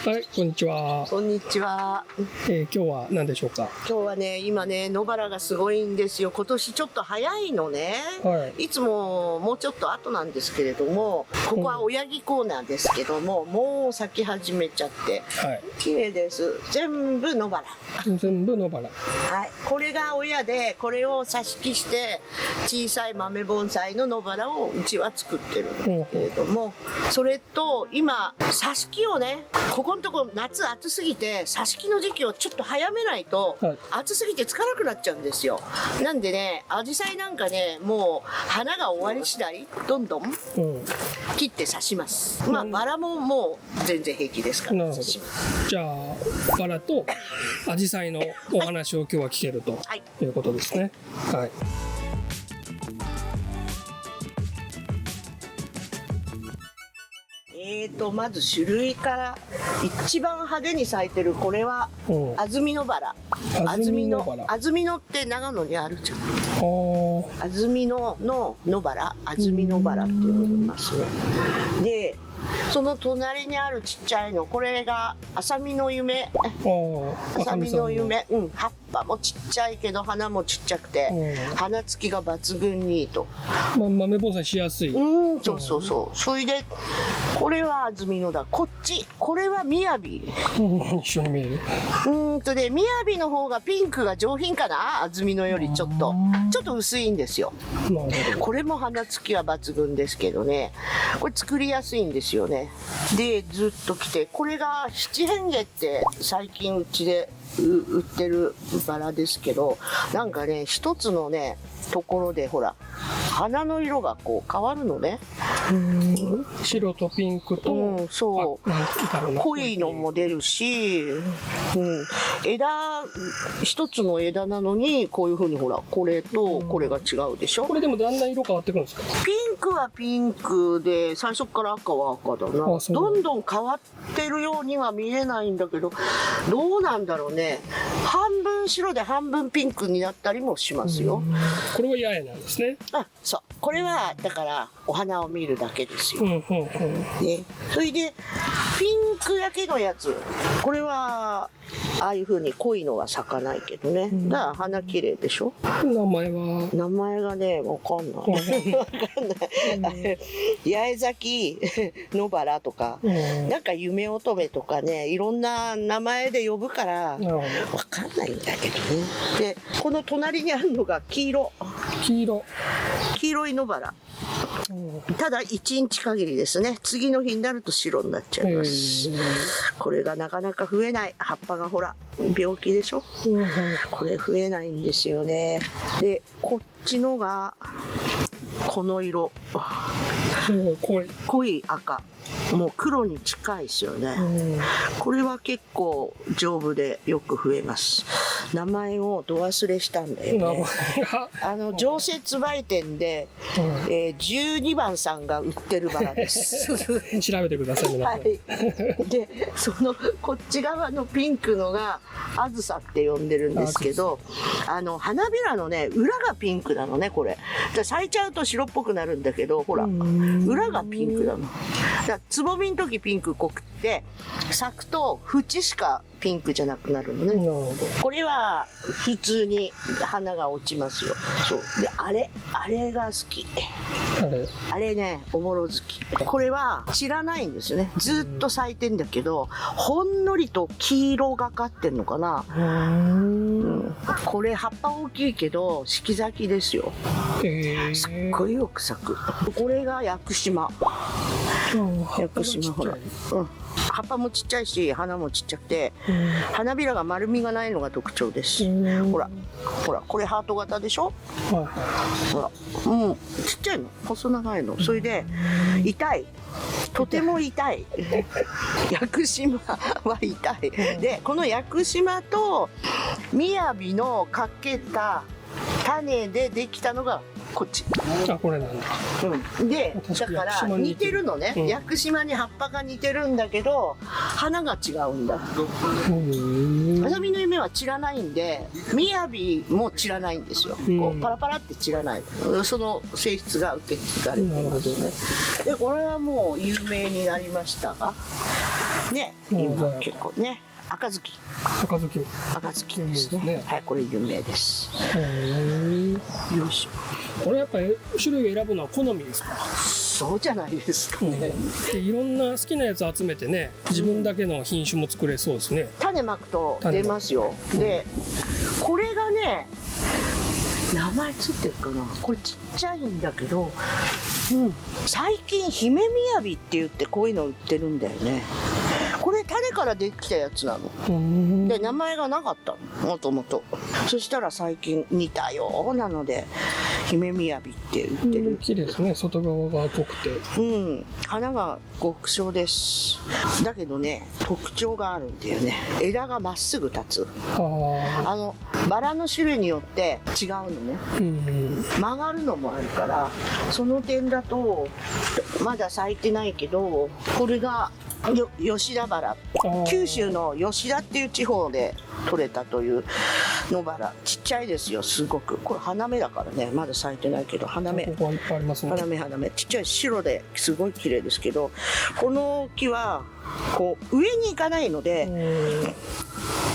はい、こんにちは。こんにちは。今日は何でしょうか。今日はね、今ね、野原がすごいんですよ。今年ちょっと早いのね。はい。いつももうちょっと後なんですけれども、ここは親木コーナーですけども、もう咲き始めちゃって、はい。綺麗です。全部野原。全部野原。はい。これが親で、これを挿し木して、小さい豆盆栽の野原をうちは作ってるんですけれども、それと今、挿し木をね、ここのとこ夏暑すぎて、挿し木の時期をちょっと早めないと、はい暑すぎてつかなくなっちゃうんですよ。なんでね、アジサイなんかね、もう花が終わり次第、どんどんうん。切って挿します。まあ、バラももう全然平気ですからなるほど。挿します。じゃあ、バラとアジサイのお話を今日は聞けるとはい。いうことですね。はい。まず種類から一番派手に咲いてるこれはうん安曇野バラ。安曇野バラ安曇野って長野にあるじゃん。は安曇野の野バラ、安曇野バラって呼びますね。で、その隣にあるちっちゃいの、これが浅見の夢。あ。浅見の夢。うん、葉っぱもちっちゃいけど花もちっちゃくて、花つきが抜群にいいと。豆盆栽しやすい。そうそうそう。それで、これは安曇野だ。こっち、これは雅。一緒に見える。で、雅の方がピンクが上品かな、安曇野よりちょっと薄いんですよ。なるほど。これも花つきは抜群ですけどね、これ作りやすいんですよね。で、ずっと来て、これが七変化って最近うちで売ってるバラですけど、なんかね、一つのね、ところでほら、花の色がこう変わるのね。白とピンクと、そう。なんだろうな、濃いのも出るし、一つの枝なのに、こういう風にほら、これとこれが違うでしょ。これでもだんだん色変わってくるんですか。ピンクはピンクで、最初から赤は赤だな。どんどん変わってるようには見えないんだけど、どうなんだろうね。半分白で半分ピンクになったりもしますよ。これは八重なんですね。あ、そう。これは、だから、お花を見るだけですよ。ね。それで、ピンクだけのやつ。これは、ああいう風に濃いのは咲かないけどね。だから花綺麗でしょ。名前は名前がね、わかんない。わかんない。八重咲き野原とか、なんか夢乙女とかね、いろんな名前で呼ぶから、わかんないんだけどね。で、この隣にあるのが黄色い野原。ただ1日限りですね。次の日になると白になっちゃいます。これがなかなか増えない。葉っぱがほら、病気でしょ。これ増えないんですよね。で、こっちのが、この色。濃い赤。もう黒に近いですよね。これは結構丈夫でよく増えます。名前をど忘れしたんだよね。常設売店で、12番さんが売ってるバラです。調べてください、皆さん。はい。で、こっち側のピンクのが、あずさって呼んでるんですけど、花びらのね、裏がピンクなのね、これ。咲いちゃうと白っぽくなるんだけど、ほら、裏がピンクなの。つぼみの時ピンク濃くって、咲くと縁しかピンクじゃなくなるのね。これは普通に花が落ちますよ。そう。で、あれが好き。あれね、おぼろ月。これは散らないんですよね。ずっと咲いてんだけど、ほんのりと黄色がかってんのかな。これ葉っぱ大きいけど、四季咲きですよ。すっごいよく咲く。これが屋久島。屋久島ほら。葉っぱもちっちゃいし、花もちっちゃくて、花びらが丸みがないのが特徴です。ほら、これハート型でしょ。ほら、ちっちゃいの、細長いの。それで、痛い。とても痛い。屋久島は痛い。で、この屋久島と雅のかけた種でできたのがこっち。これなんだ。で、だから似てるのね。屋久島に葉っぱが似てるんだけど、花が違うんだ。朝見の夢は散らないんで、雅も散らないんですよ。こうパラパラって散らない。その性質が受け継がれてますね。で、これはもう有名になりましたが、ね、今結構ね、赤ずきですね。はい、これ有名です。よいしょ。これやっぱり種類を選ぶのは好みですか？そうじゃないですかね。でいろんな好きなやつ集めてね、自分だけの品種も作れそうですね。種まくと出ますよ。で、これがね、名前ついてるかな。これちっちゃいんだけど、最近姫みやびって言ってこういうの売ってるんだよね。これ種からできたやつなの。で、名前がなかったの、もともと。そしたら最近似たようなので姫みやびって売ってる。綺麗ですね、外側が濃くて。花が極小です。だけどね、特徴があるんだよね。枝がまっすぐ立つ。バラの種類によって違うのね。曲がるのもあるから、その点だとまだ咲いてないけど、これが吉田バラ、九州の吉田っていう地方で採れたという野バラ、ちっちゃいですよ、すごく。これ花芽だからね、まだ咲いてないけど、花芽、ここいっぱいありますね。花芽、ちっちゃい白ですごい綺麗ですけど、この木はこう上に行かないので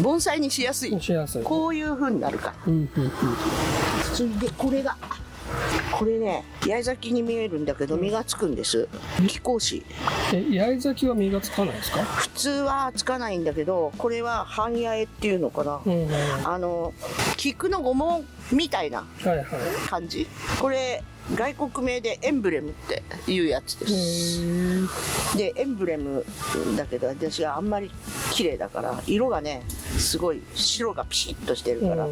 盆栽にしやすい。こういう風になるから。それでこれね、八重咲きに見えるんだけど実がつくんです。貴公子。八重咲きは実がつかないですか？普通はつかないんだけど、これは半八重っていうのかな。菊の御紋みたいな感じ。これ外国名でエンブレムっていうやつです。で、エンブレムだけど私はあんまり綺麗だから色がね、すごい白がピシッとしてるから、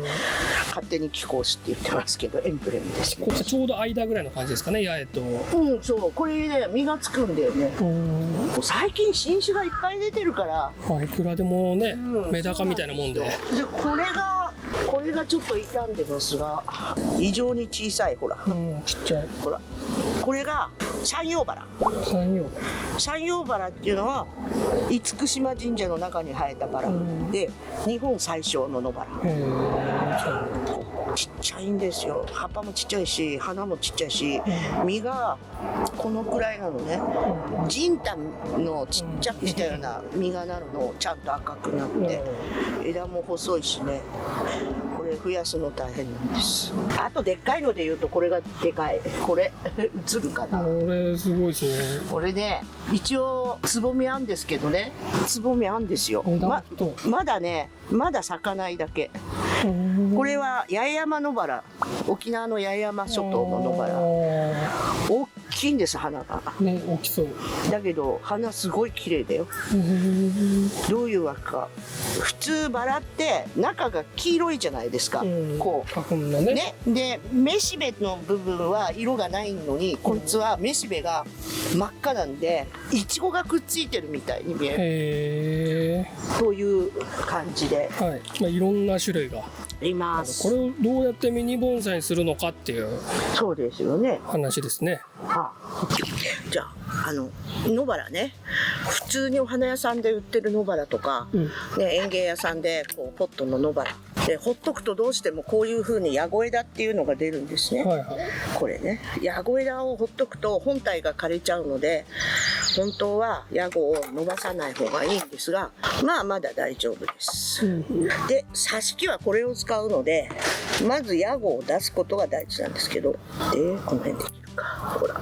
勝手に貴公子って言ってますけど、エンブレムですね。ここちょうど間ぐらいの感じですかね、八重と。そう、これね、実がつくんだよね。最近新種がいっぱい出てるから、いくらでもね、メダカみたいなもんで。これがちょっと傷んでますが、異常に小さい、ほら。ちっちゃい。ほら。これが山陽バラ。山陽バラっていうのは厳島神社の中に生えたバラで、日本最小の野バラ。ちっちゃいんですよ。葉っぱもちっちゃいし、花もちっちゃいし、実がこのくらいなのね。ジンタのちっちゃくしたような実がなるのをちゃんと赤くなって、枝も細いしね。これ増やすの大変なんです。あとでっかいので言うとこれがでかい。これ映るかな。これすごいですね。これね、一応つぼみあんですけどね、つぼみあんですよ。まだね、まだ咲かないだけ。これは八重山野バラ、沖縄の八重山諸島の野バラ。大きいんです、花が。ね、大きそう。だけど花すごい綺麗だよ。どういうわけか。普通バラって中が黄色いじゃないですか。こう花粉のね。で、めしべの部分は色がないのに、こいつはめしべが真っ赤なんで、イチゴがくっついてるみたいに見える。という感じで。いろんな種類がいます。これをどうやってミニ盆栽にするのかっていう。そうですよね。話ですね。じゃあ、野バラね、普通にお花屋さんで売ってる野バラとか、園芸屋さんでこうポットの野バラでほっとくとどうしてもこういう風にヤゴ枝っていうのが出るんですね。これね、ヤゴ枝をほっとくと本体が枯れちゃうので、本当はヤゴを伸ばさない方がいいんですが、まだ大丈夫です。で、挿し木はこれを使うので、まずヤゴを出すことが大事なんですけど、で、この辺できるか。ほら。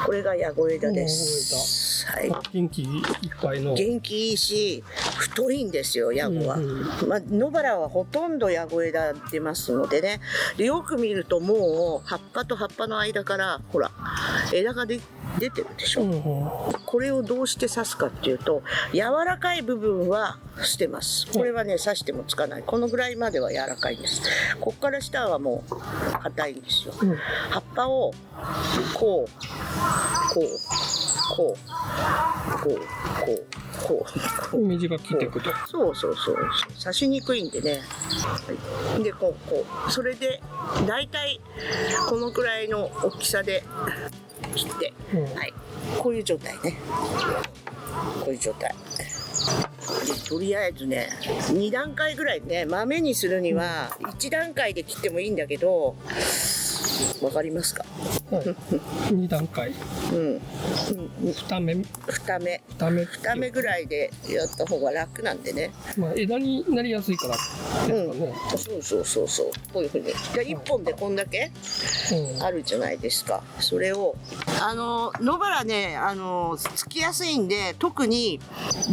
これがヤゴ枝です。元気いっぱいの。元気いいし、太いんですよ、ヤゴは。野バラはほとんどヤゴ枝出ますのでね。で、よく見るともう葉っぱと葉っぱの間からほら枝が出てるでしょ。これをどうして刺すかっていうと、柔らかい部分は捨てます。これはね、刺してもつかない。このぐらいまでは柔らかいんです。こっから下はもう硬いんですよ。葉っぱをこう短く切っていくと。そう刺しにくいんでね。でこうそれでだいたいこのくらいの大きさで切って、こういう状態ね。こういう状態で、とりあえずね、2段階ぐらいね、豆にするには1段階で切ってもいいんだけど、わかりますか？はい、2段階。うん。2目ぐらいでやった方が楽なんでね。まあ枝になりやすいからですかね。そう。こういうふうに。1本でこんだけあるじゃないですか。それを野原ねつきやすいんで、特に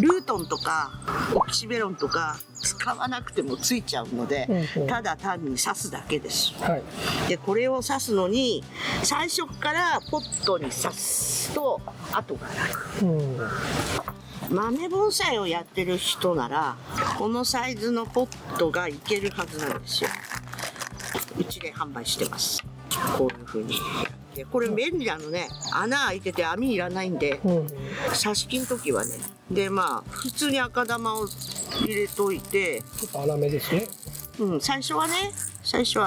ルートンとかオキシベロンとか使わなくてもついちゃうので、ただ単に刺すだけです。はい、でこれを刺すのに最初からポットに刺すと後が楽。豆盆栽をやってる人ならこのサイズのポットがいけるはずなんですよ。うちで販売してます。こういう風に。でこれ便利なのね、穴開いてて網いらないんで、挿し木の時はね、でまあ普通に赤玉を入れといて、ちょっと粗めですね。最初は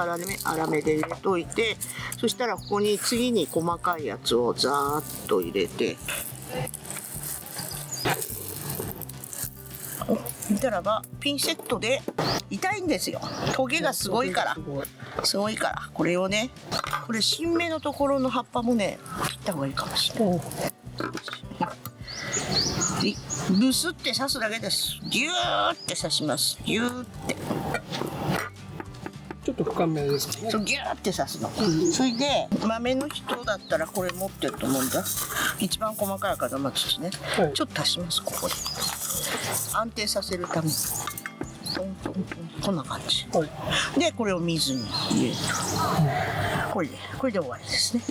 粗めで入れといて、そしたらここに次に細かいやつをザーッと入れて、見たらばピンセットで痛いんですよ。トゲがすごいからこれをね、これ新芽のところの葉っぱもね切った方がいいかもしれない。ブスって刺すだけです。ギューって刺します。ギューってちょっと深めですかね。そうギューって刺すの。それで豆の人だったらこれ持ってると思うんだ。一番細かい赤玉土ね、ちょっと足します。ここで安定させるためにトントントン、こんな感じ、でこれを水に入れると、これで終わりですね。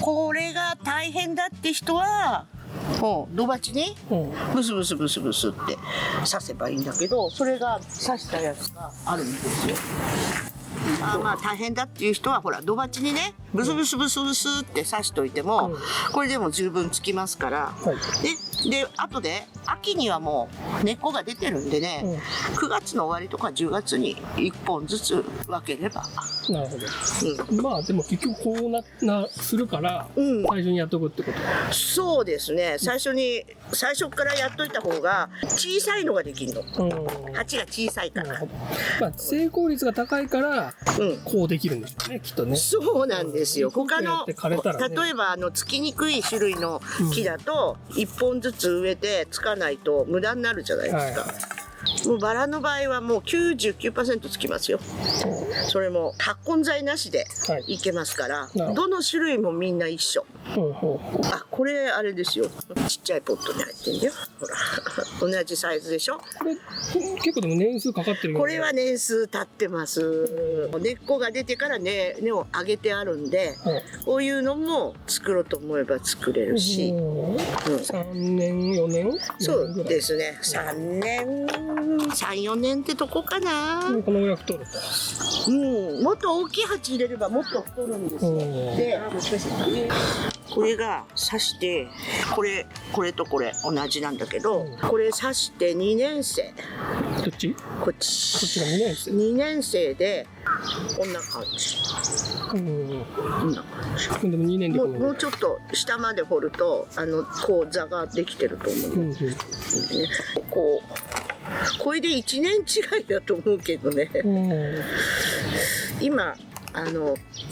これが大変だって人はもう土鉢にブスブスって刺せばいいんだけど、それが刺したやつがあるんですよ。まあ大変だっていう人はほら土鉢にねブスブスって刺しといても、これでも十分つきますから、で後で秋にはもう根っこが出てるんでね、9月の終わりとか10月に1本ずつ分ければ。なるほど、まあでも結局こうするから、最初にやっとくってこと。そうですね、最初からやっといた方が小さいのができるの、鉢が小さいから。まあ成功率が高いからこうできるんでしょうね、きっとね。そうなんですよ。他の例えばつきにくい種類の木だと1本ずつ植えてつかないと無駄になるじゃないですか。もうバラの場合はもう 99% つきますよ。それも発根剤なしでいけますから、どの種類もみんな一緒。これあれですよ、ちっちゃいポットに入ってんだよ。ほら同じサイズでしょ。これ結構でも年数かかってるよね。これは年数経ってます。根っこが出てから根を上げてあるんで、こういうのも作ろうと思えば作れるし、3年4年そうですね、3年3、4年ってとこかな。このぐらい太ると。もっと大きい鉢入れればもっと太るんですよ。で、これが刺して、これとこれ同じなんだけど、これ刺して2年生。どっち？こっちが2年生。2年生でこんな感じ。こんな感じ。でも2年でもうちょっと下まで掘るとこう座ができてると思う。これで1年違いだと思うけどね。今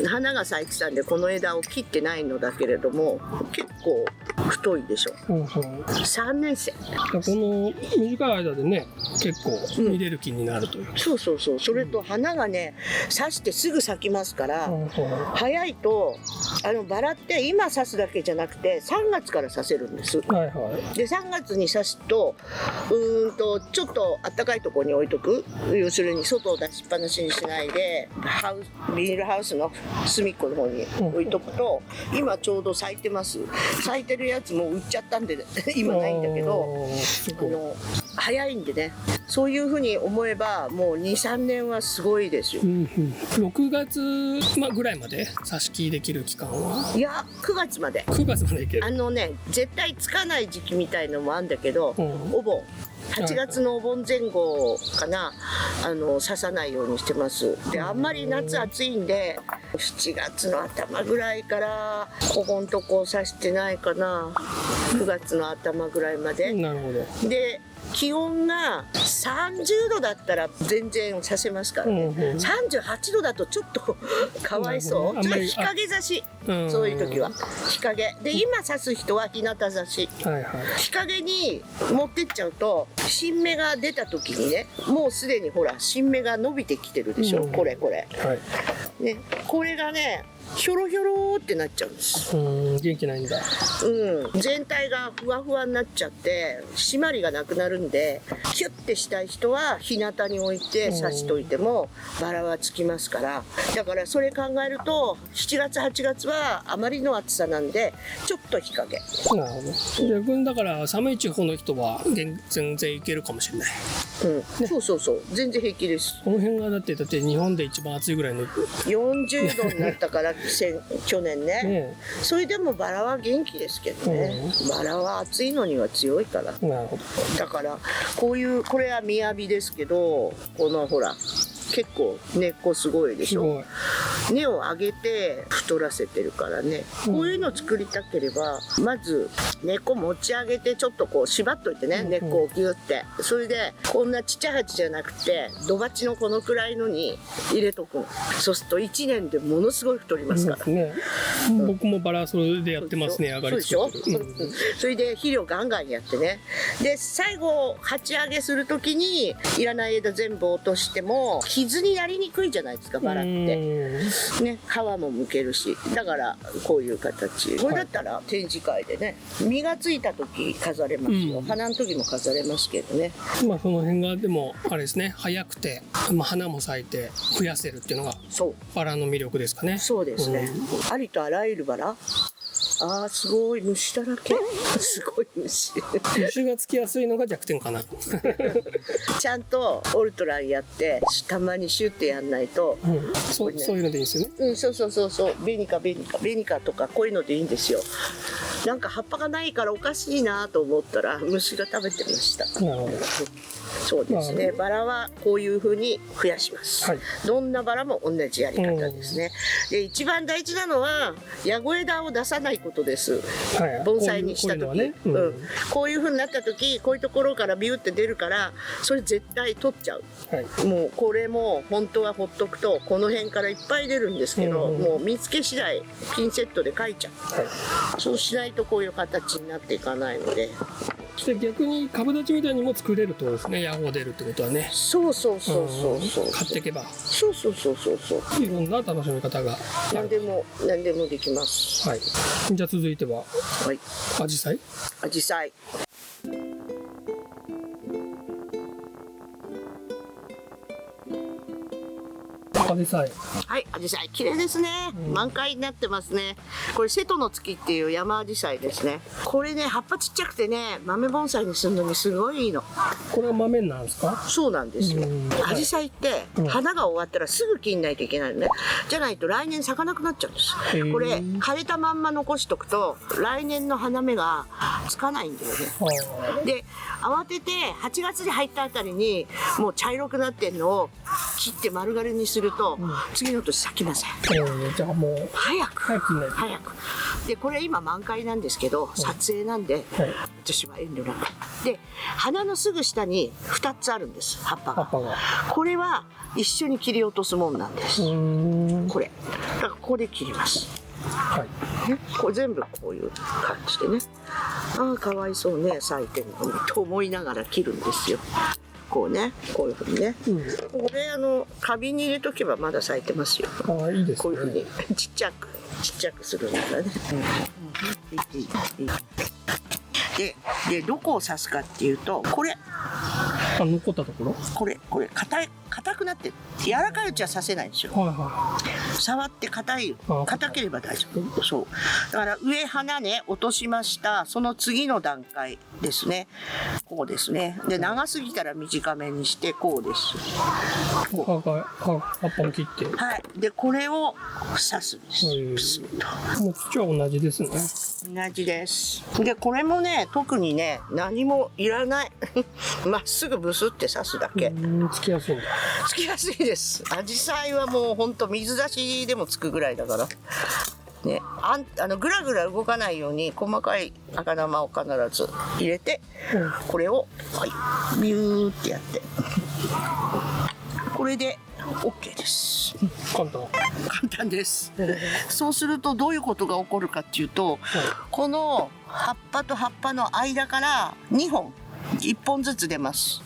花が咲いてたんでこの枝を切ってないのだけれども結構太いでしょ。3年生。この短い間でね結構見れる気になるという。そう。それと花がね刺してすぐ咲きますから、早いとバラって今刺すだけじゃなくて3月から刺せるんです。で3月に刺すとちょっと暖かいところに置いとく。要するに外を出しっぱなしにしないでビニールハウスの隅っこの方に置いとくと、今ちょうど咲いてます。咲いてるやつも売っちゃったんで今ないんだけど、早いんでね、そういうふうに思えばもう 2,3 年はすごいですよ。6月ぐらいまで挿し木できる期間は？いや9月まで。9月までいける。絶対つかない時期みたいのもあるんだけど、お盆8月のお盆前後かな、刺さないようにしてます。であんまり夏暑いんで7月の頭ぐらいからここんとこ刺してないかな、9月の頭ぐらいまで。なるほど。で気温が30度だったら全然刺せますからね、38度だとちょっとかわいそう。ちょっと日陰差し、そういう時は日陰で、今刺す人は日向差し、日陰に持ってっちゃうと新芽が出た時にね、もうすでにほら新芽が伸びてきてるでしょ、これ、ね、これがねひょろひょろってなっちゃうんです。元気ないんだ。全体がふわふわになっちゃって締まりがなくなるんで、キュッてしたい人は日向に置いて刺しといてもバラはつきますから。だからそれ考えると7月8月はあまりの暑さなんでちょっと日陰。なるほど。逆にだから寒い地方の人は全然いけるかもしれない。そう全然平気です。この辺がだって日本で一番暑いぐらいの40度になったから去年ね。それでもバラは元気ですけどね、バラは暑いのには強いから。なるほど。だからこれは雅ですけど、このほら結構根っこすごいでしょ。根を上げて太らせてるからね、こういうの作りたければまず根っこ持ち上げてちょっとこう縛っといてね、根っこをギュって、それでこんなちっちゃい鉢じゃなくて土鉢のこのくらいのに入れとくの。そうすると1年でものすごい太りますから。僕もバラそれでやってますね。上がり作ってる。それで肥料ガンガンやってね、で最後鉢上げする時にいらない枝全部落としても傷になりにくいじゃないですか、バラってね。皮も剥けるし、だからこういう形。これだったら展示会でね、実がついた時飾れますよ、花の時も飾れますけどね。その辺がでもあれですね、早くて、花も咲いて増やせるっていうのがバラの魅力ですかね。そうですね、ありとあらゆるバラ。すごい虫だらけ。すごい虫がつきやすいのが弱点かなちゃんとオルトランやってたまにシュッてやんないと、そういうのでいいんですよね。そうベニカとかこういうのでいいんですよ。なんか葉っぱがないからおかしいなと思ったら虫が食べてました。なるほど。そうですね、バラはこういう風に増やします、どんなバラも同じやり方ですね。で一番大事なのはヤゴ枝を出さないことです、盆栽にした時。こういう風になった時、こういうところからビューって出るからそれ絶対取っちゃう、もうこれも本当はほっとくとこの辺からいっぱい出るんですけど、もう見つけ次第ピンセットで描いちゃう、そうしないとこういう形になっていかないので。で逆に株立ちみたいにも作れるってことですね、ヤゴ出るってことはね。そう買っていけばそういろんな楽しみ方が何でもできます。じゃあ続いてはアジサイ。アジサイ。アジサイ綺麗ですね、満開になってますね。これ瀬戸の月っていう山アジサイですね。これね葉っぱちっちゃくてね、豆盆栽にするのにすごいいいの。これは豆なんですか？そうなんですよ。アジサイって花が終わったらすぐ切んないといけないのね。じゃないと来年咲かなくなっちゃうんです。これ枯れたまんま残しとくと来年の花芽がつかないんだよね。で慌てて8月に入ったあたりにもう茶色くなってんのを切って丸刈りにすると次の年咲きません。じゃあもう早く。でこれ今満開なんですけど、撮影なんで私は遠慮なく。で花のすぐ下に2つあるんです、葉っぱが。これは一緒に切り落とすもんなんです。これだからここで切ります。これ全部こういう感じでね、かわいそうね咲いてるのにと思いながら切るんですよ。こうね、こういうふうにね、これ花瓶に入れとけばまだ咲いてますよ。いいですね。こういうふうにちっちゃくするんだからね。でどこを刺すかっていうと、これ残ったところ、これ硬い硬くなってる。柔らかいうちは刺せないんですよ。はいは触って硬いあ、硬ければ大丈夫。そう。だから上花ね、落としました。その次の段階ですね。こうですね。で、長すぎたら短めにして、こうです。い。葉っぱを切って。はい。で、これを刺すんです。へえプスッと。もう土は同じですね。同じです。で、これもね、特にね、何もいらない。まっすぐブスって刺すだけ。つきやすいんだ。つきやすいです。アジサイはもうほんと水出しでもつくぐらいだから。ね、ぐらぐら動かないように細かい赤玉を必ず入れて、これを、はい、ビューってやって。これで OK です。簡単。簡単です。そうするとどういうことが起こるかっていうと、この葉っぱと葉っぱの間から2本、1本ずつ出ます。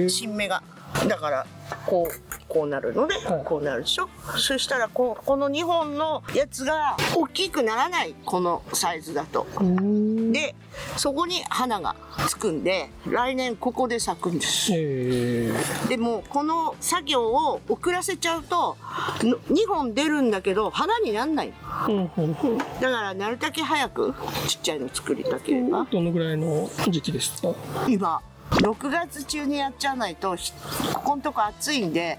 新芽が。だからこうなるので、こうなるでしょ。そしたらこの2本のやつが大きくならない、このサイズだと。でそこに花がつくんで、来年ここで咲くんです。でもこの作業を遅らせちゃうと2本出るんだけど花になんない。だからなるだけ早くちっちゃいの作りたければ。どのぐらいの時期ですか？今6月中にやっちゃわないと、ここのとこ暑いんで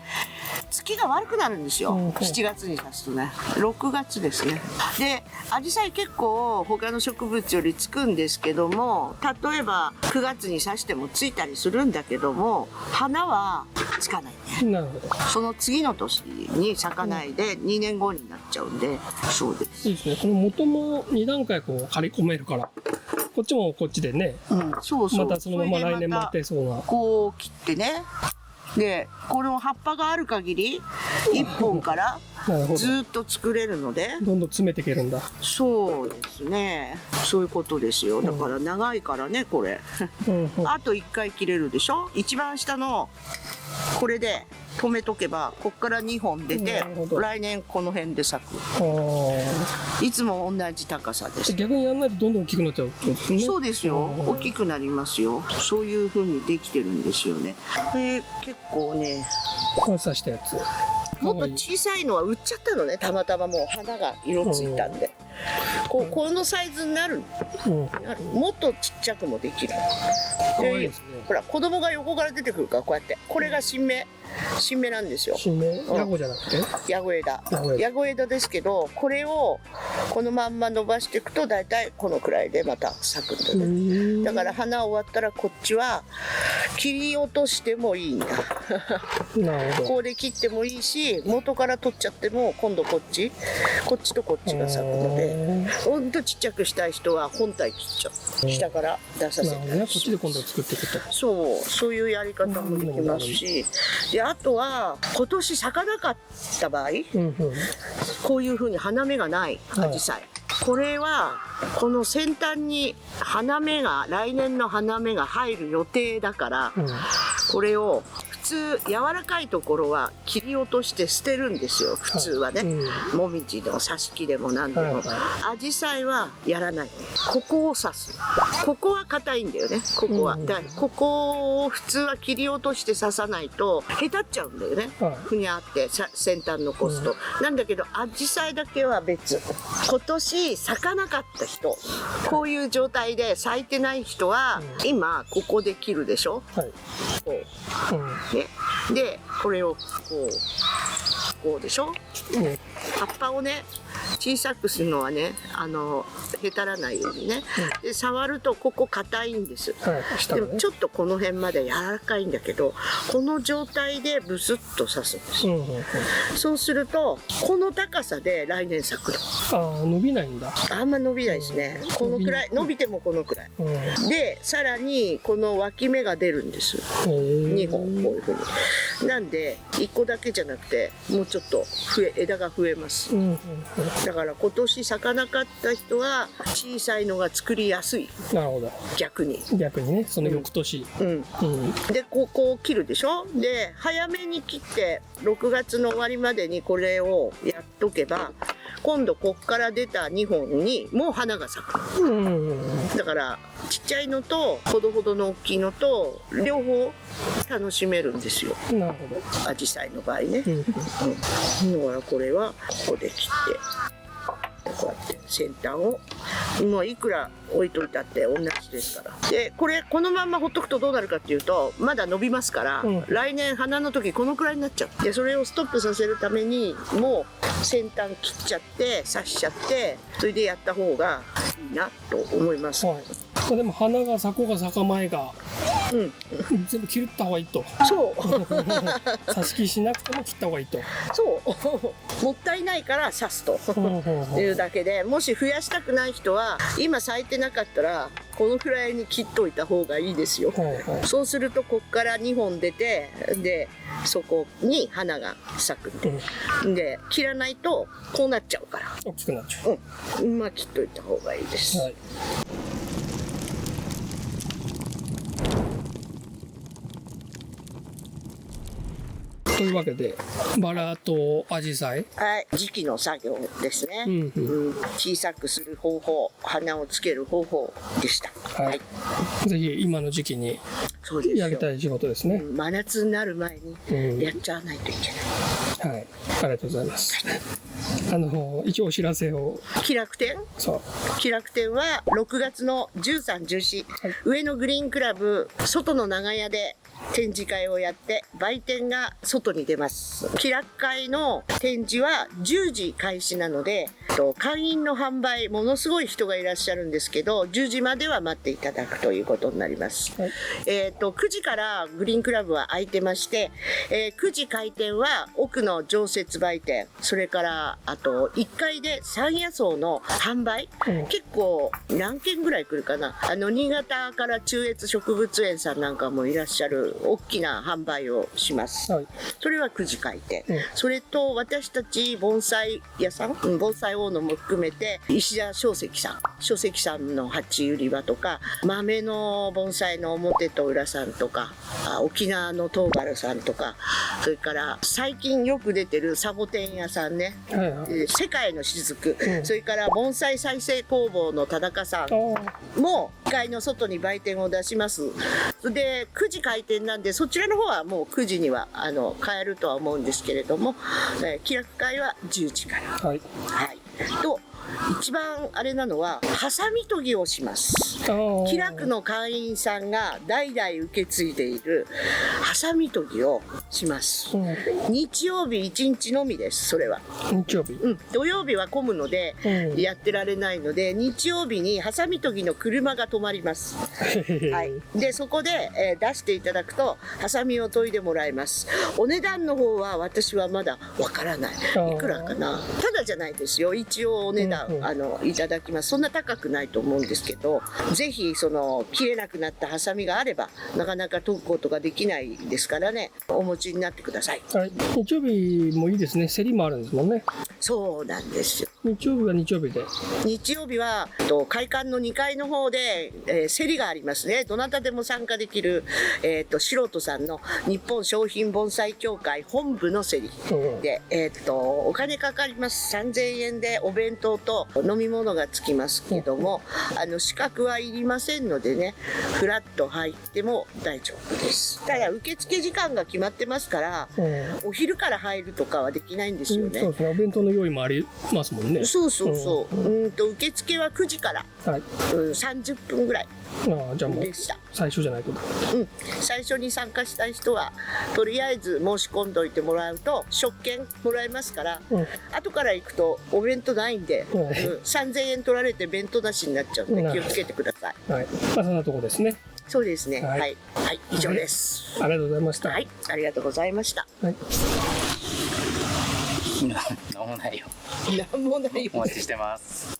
月が悪くなるんですよ。7月に刺すとね。6月ですね。でアジサイ結構他の植物よりつくんですけども、例えば9月に刺してもついたりするんだけども、花はつかないね。なるほど。その次の年に咲かないで2年後になっちゃうんで。そうです。いいですね。この元も2段階こう張り込めるから、こっちもこっちでね、そうそう。またそのまま来年待ってそうな。こう切ってね。でこの葉っぱがある限り1本からずっと作れるので、どんどん詰めていけるんだ。そうですね。そういうことですよ。だから長いからね、これ。あと1回切れるでしょ。一番下のこれで止めとけば、こっから2本出て、来年この辺で咲く。いつも同じ高さです。逆にやんないとどんどん大きくなっちゃうってことですね。そうですよ。大きくなりますよ。そういう風にできてるんですよね。で結構ね、刺したやつ。もっと小さいのは売っちゃったのね。たまたまもう花が色ついたんで。このサイズになる。もっとちっちゃくもできる。でほら子供が横から出てくるから、こうやって。これが新芽なんですよ。新芽？ヤゴじゃなくて？ヤゴ枝。ヤゴ枝ですけど、これをこのまんま伸ばしていくと、だいたいこのくらいでまた咲くんだね。だから花終わったらこっちは切り落としてもいいんだ。なるほど。こうで切ってもいいし、元から取っちゃっても今度こっちとこっちが咲くので、ほんとちっちゃくしたい人は本体切っちゃう。下から出させて。こっちで今度作っていくと。そういうやり方もできますし、であとは今年咲かなかった場合、こういう風に花芽がないアジサイ、これはこの先端に来年の花芽が入る予定だから、これを普通柔らかいところは切り落として捨てるんですよ、普通はね。もみじの挿し木でも何でも。アジサイはやらない。ここを刺す。ここは硬いんだよね。ここは。ここを普通は切り落として刺さないとへたっちゃうんだよね。ふにゃって先端残すと。なんだけどアジサイだけは別。今年咲かなかった人、こういう状態で咲いてない人は、今ここで切るでしょ。こう。ね、でこれをこうでしょ。葉っぱをね小さくするのはね、へたらないようにね。で触るとここ硬いんです。でもちょっとこの辺まで柔らかいんだけど、この状態でブスッと刺すんですよ。そうするとこの高さで来年咲くの。伸びないんだ。あんま伸びないですね。このくらい伸びてもこのくらい。でさらにこの脇芽が出るんです。2本こういうふうに。なんで1個だけじゃなくてもうちょっと枝が増えます。だから今年咲かなかった人は小さいのが作りやすい。なるほど。逆にね、その翌年。でここを切るでしょ。で早めに切って6月の終わりまでにこれをやっとけば、今度こっから出た2本にもう花が咲く。だからちっちゃいのとほどほどの大きいのと両方楽しめるんですよ。なるほど。アジサイの場合ね。だからこれはここで切ってこうやって先端をもういくら置いといたって同じですから。でこのまんまほっとくとどうなるかっていうとまだ伸びますから、来年花の時このくらいになっちゃう。でそれをストップさせるためにもう先端切っちゃって刺しちゃってそれでやった方がいいなと思います。でも花が咲こうが咲かまいが、全部切った方がいいと。そう刺し木しなくても切った方がいいと。そうもったいないから刺すというだけで、もし増やしたくない人は今咲いてなかったらこのくらいに切っといた方がいいですよ。そうするとこっから2本出てでそこに花が咲くんで、切らないとこうなっちゃうから大きくなっちゃう。まあ切っといた方がいいです。というわけでバラとアジサイ、時期の作業ですね。小さくする方法、花をつける方法でした。ぜひ今の時期にやりたい仕事ですね。真夏になる前にやっちゃわないといけない。ありがとうございます。一応お知らせを。気楽展は6月の13、14、上野グリーンクラブ外の長屋で展示会をやって売店が外に出ます。気楽会の展示は10時開始なので会員の販売ものすごい人がいらっしゃるんですけど10時までは待っていただくということになります。9時からグリーンクラブは開いてまして、9時開店は奥の常設売店、それからあと1階で山野草の販売、結構何軒ぐらい来るかな。新潟から中越植物園さんなんかもいらっしゃる大きな販売をします。それは9時開店。それと私たち盆栽屋さん、盆栽大野も含めて石田書石さんの鉢売り場とか豆の盆栽の表と裏さんとか沖縄の東原さんとか、それから最近よく出てるサボテン屋さんね、世界の雫、それから盆栽再生工房の田中さんも1階の外に売店を出します。で9時開店なんでそちらの方はもう9時には買えるとは思うんですけれども、気楽会は10時から。と一番あれなのはハサミ研ぎをします。気楽の会員さんが代々受け継いでいるハサミ研ぎをします。日曜日1日のみです。それは日曜日、土曜日は混むのでやってられないので、日曜日にハサミ研ぎの車が止まります。でそこで、出していただくとハサミを研いでもらえます。お値段の方は私はまだわからない。いくらかな。ただじゃないですよ。一応お値段いただきます。そんな高くないと思うんですけど、ぜひ切れなくなったハサミがあればなかなか研ぐことができないですからね、お持ちになってください。日曜日もいいですね。競りもあるんですもんね。そうなんですよ。日曜日は日曜日で、日曜日は会館の2階の方で、競りがありますね。どなたでも参加できる、素人さんの日本商品盆栽協会本部の競りで、お金かかります。3000円でお弁当と飲み物がつきますけども、資格はいりませんのでね、フラッと入っても大丈夫です。ただ受付時間が決まってますから、お昼から入るとかはできないんですよね。そうですね。お弁当の用意もありますもんね。受付は9時から、30分ぐらいじゃあもうでした。最初じゃないと。最初に参加したい人はとりあえず申し込んどいてもらうと食券もらえますから、後から行くとお弁当ないんで、3000円取られて弁当なしになっちゃうんで気をつけてください。そんなとこですね。そうですね。以上です。ありがとうございました。ありがとうございました。なんもないよ。なんもないよ。お待ちしてます。